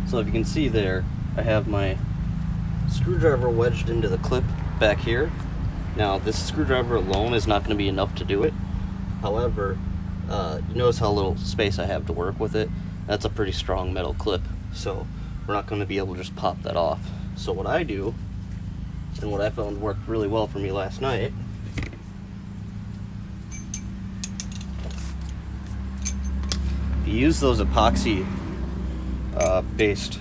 So if you can see there, I have my screwdriver wedged into the clip back here. Now this screwdriver alone is not going to be enough to do it. However, you notice how little space I have to work with it. That's a pretty strong metal clip, so we're not going to be able to just pop that off. So what I do, and what I found worked really well for me last night, if you use those epoxy based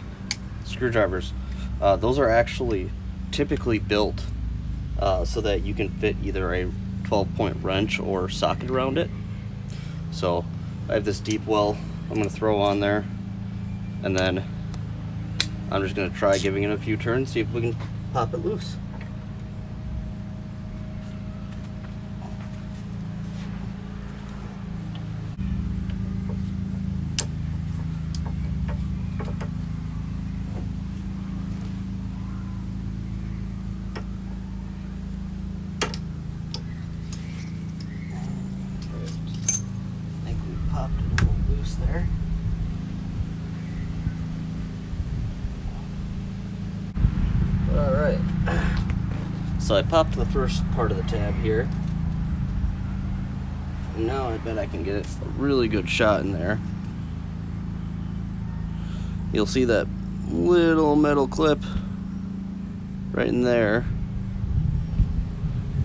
screwdrivers, those are actually typically built so that you can fit either a 12-point wrench or socket around it. So I have this deep well I'm going to throw on there, and then I'm just going to try giving it a few turns, see if we can pop it loose. I think we popped it a little loose there. Alright, so I popped the first part of the tab here, and now I bet I can get a really good shot in there. You'll see that little metal clip right in there.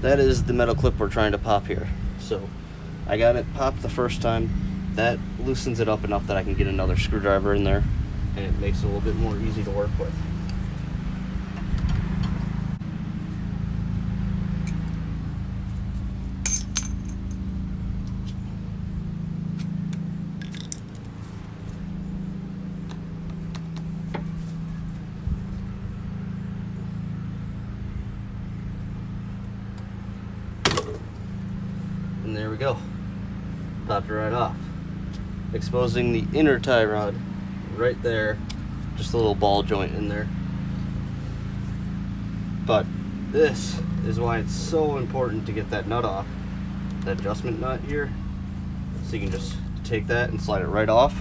That is the metal clip we're trying to pop here. So I got it popped the first time. That loosens it up enough that I can get another screwdriver in there, and it makes it a little bit more easy to work with. And there we go, popped it right off, exposing the inner tie rod right there, just a little ball joint in there. But this is why it's so important to get that nut off, that adjustment nut here, so you can just take that and slide it right off.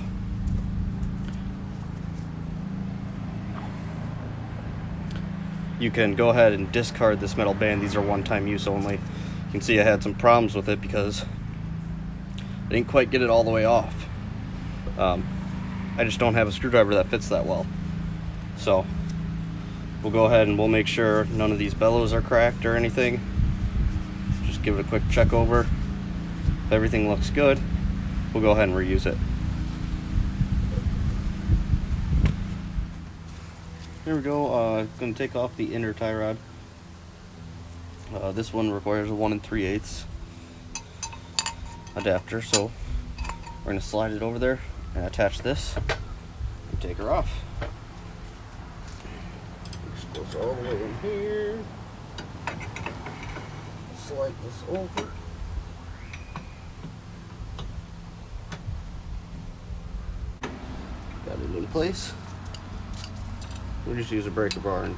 You can go ahead and discard this metal band. These are one-time use only. You can see I had some problems with it because I didn't quite get it all the way off. I just don't have a screwdriver that fits that well. So we'll go ahead and we'll make sure none of these bellows are cracked or anything. Just give it a quick check over. If everything looks good, we'll go ahead and reuse it. Here we go. Going to take off the inner tie rod. This one requires a 1 3/8 adapter, so we're going to slide it over there and attach this and take her off. This goes all the way in here. Slide this over. Got it in place. We'll just use a breaker bar and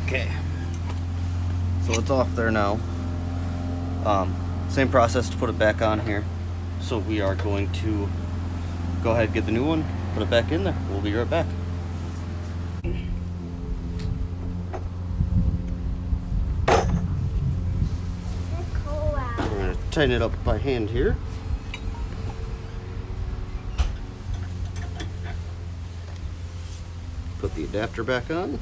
okay, so it's off there now. Same process to put it back on here. So we are going to go ahead and get the new one, put it back in there. We'll be right back. We're going to tighten it up by hand here. Put the adapter back on.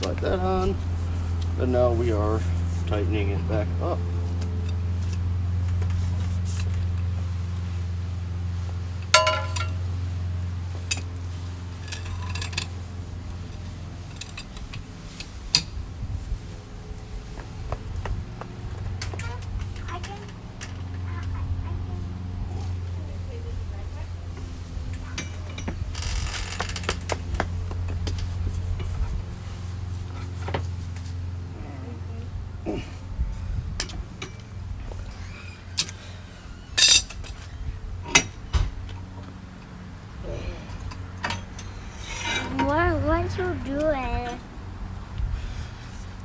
Slide that on, and now we are tightening it back up.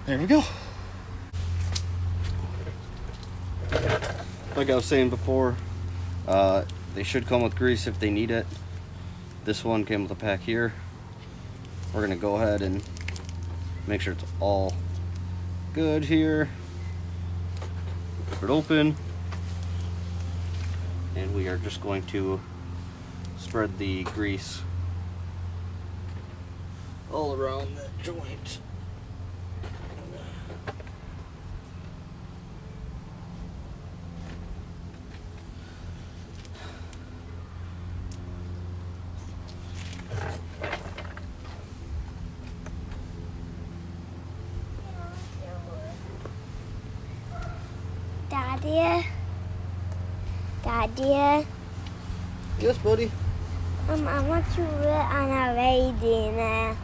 There we go. Like I was saying before, they should come with grease if they need it. This one came with a pack here. We're gonna go ahead and make sure it's all good here. Rip it open. And we are just going to spread the grease all around that joint. Daddy. Yes, buddy. I want to read on a reading.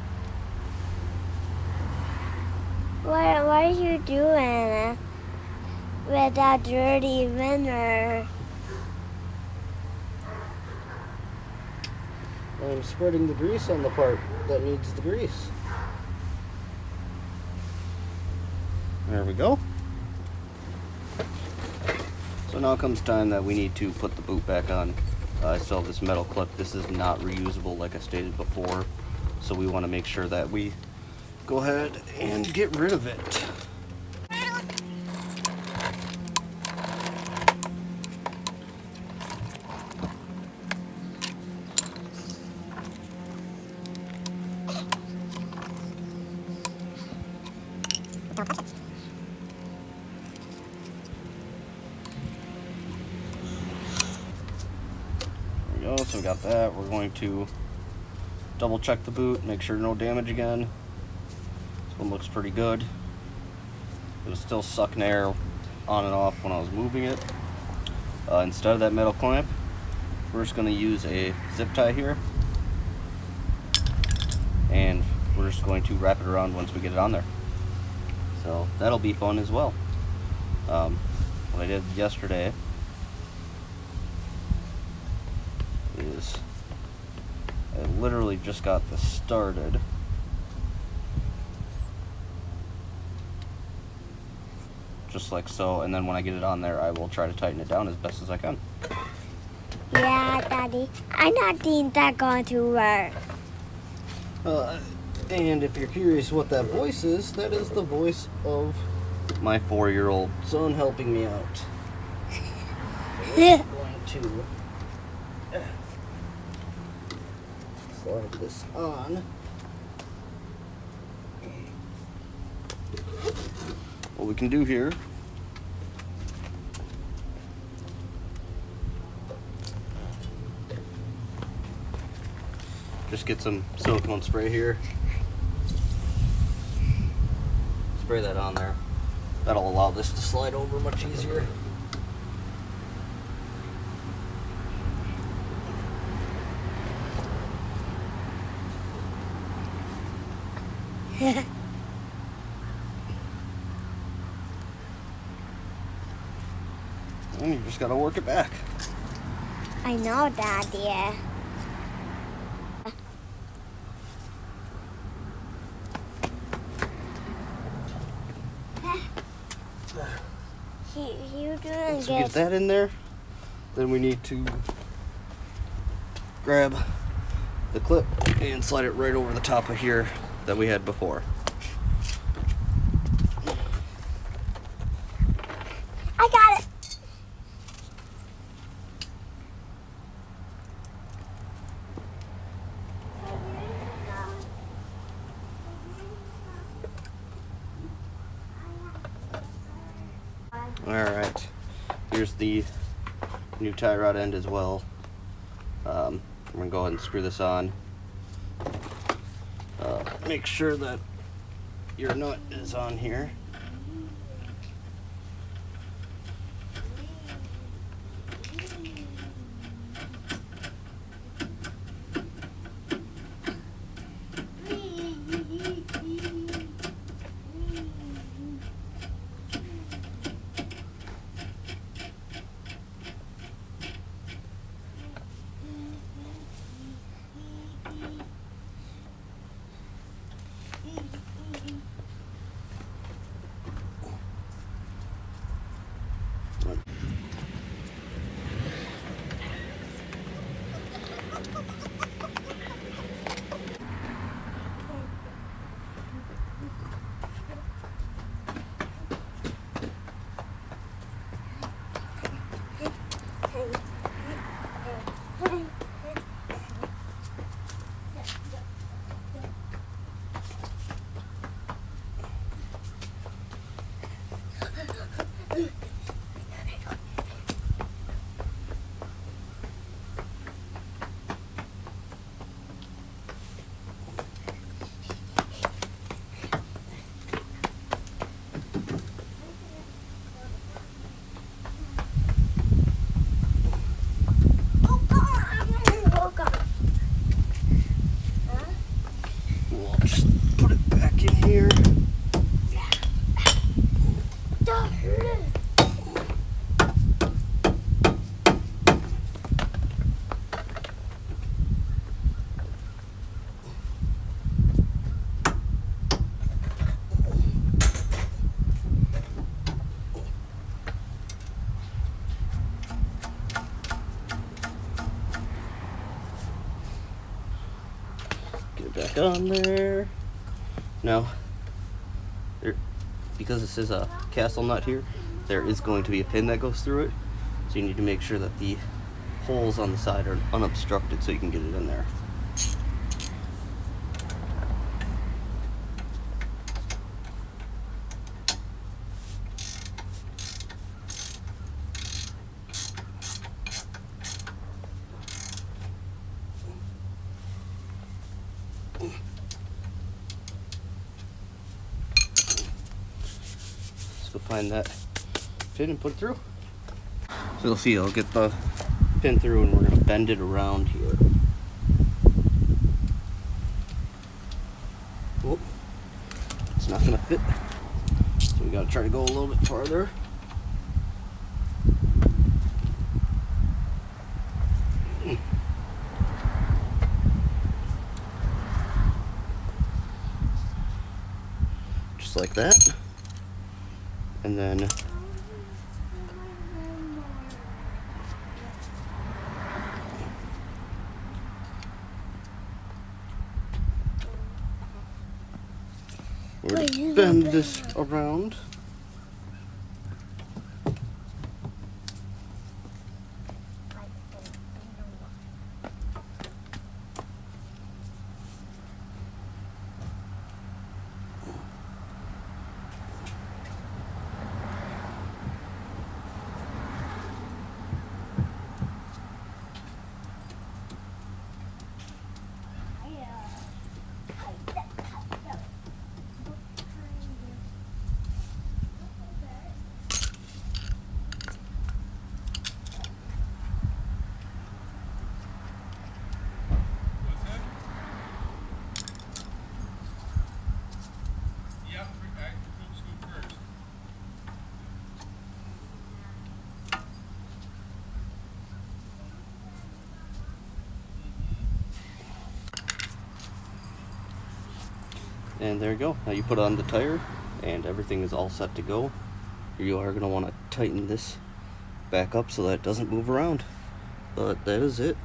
What are you doing with that dirty winner? I'm spreading the grease on the part that needs the grease. There we go. So now comes time that we need to put the boot back on. I still have this metal clip. This is not reusable like I stated before. So we want to make sure that we go ahead and get rid of it. So we got that. We're going to double check the boot, make sure no damage again. This one looks pretty good. It was still sucking air on and off when I was moving it. Instead of that metal clamp, we're just going to use a zip tie here, and we're just going to wrap it around once we get it on there. So that'll be fun as well. What I did yesterday is I literally just got this started. Just like so, and then when I get it on there, I will try to tighten it down as best as I can. Yeah, Daddy. I don't think that's going to work. And if you're curious what that voice is, that is the voice of my 4-year-old son helping me out. So we're going to slide this on. What we can do here just get some silicone spray here, spray that on there. That'll allow this to slide over much easier. And you just gotta work it back. I know, Daddy. You're doing Once we good. get that in there, then we need to grab the clip and slide it right over the top of here that we had before. I got it. Alright, here's the new tie rod end as well. I'm going to go ahead and screw this on. Make sure that your nut is on here. it back on there. Now, because this is a castle nut here, there is going to be a pin that goes through it. So you need to make sure that the holes on the side are unobstructed so you can get it in there. Let's go find that pin and put it through. So you'll see I'll get the pin through and we're going to bend it around here. Oh, it's not going to fit. So we got to try to go a little bit farther. Just like that. And then we're going to bend this around. And there you go. Now you put on the tire and everything is all set to go. You are going to want to tighten this back up so that it doesn't move around. But that is it.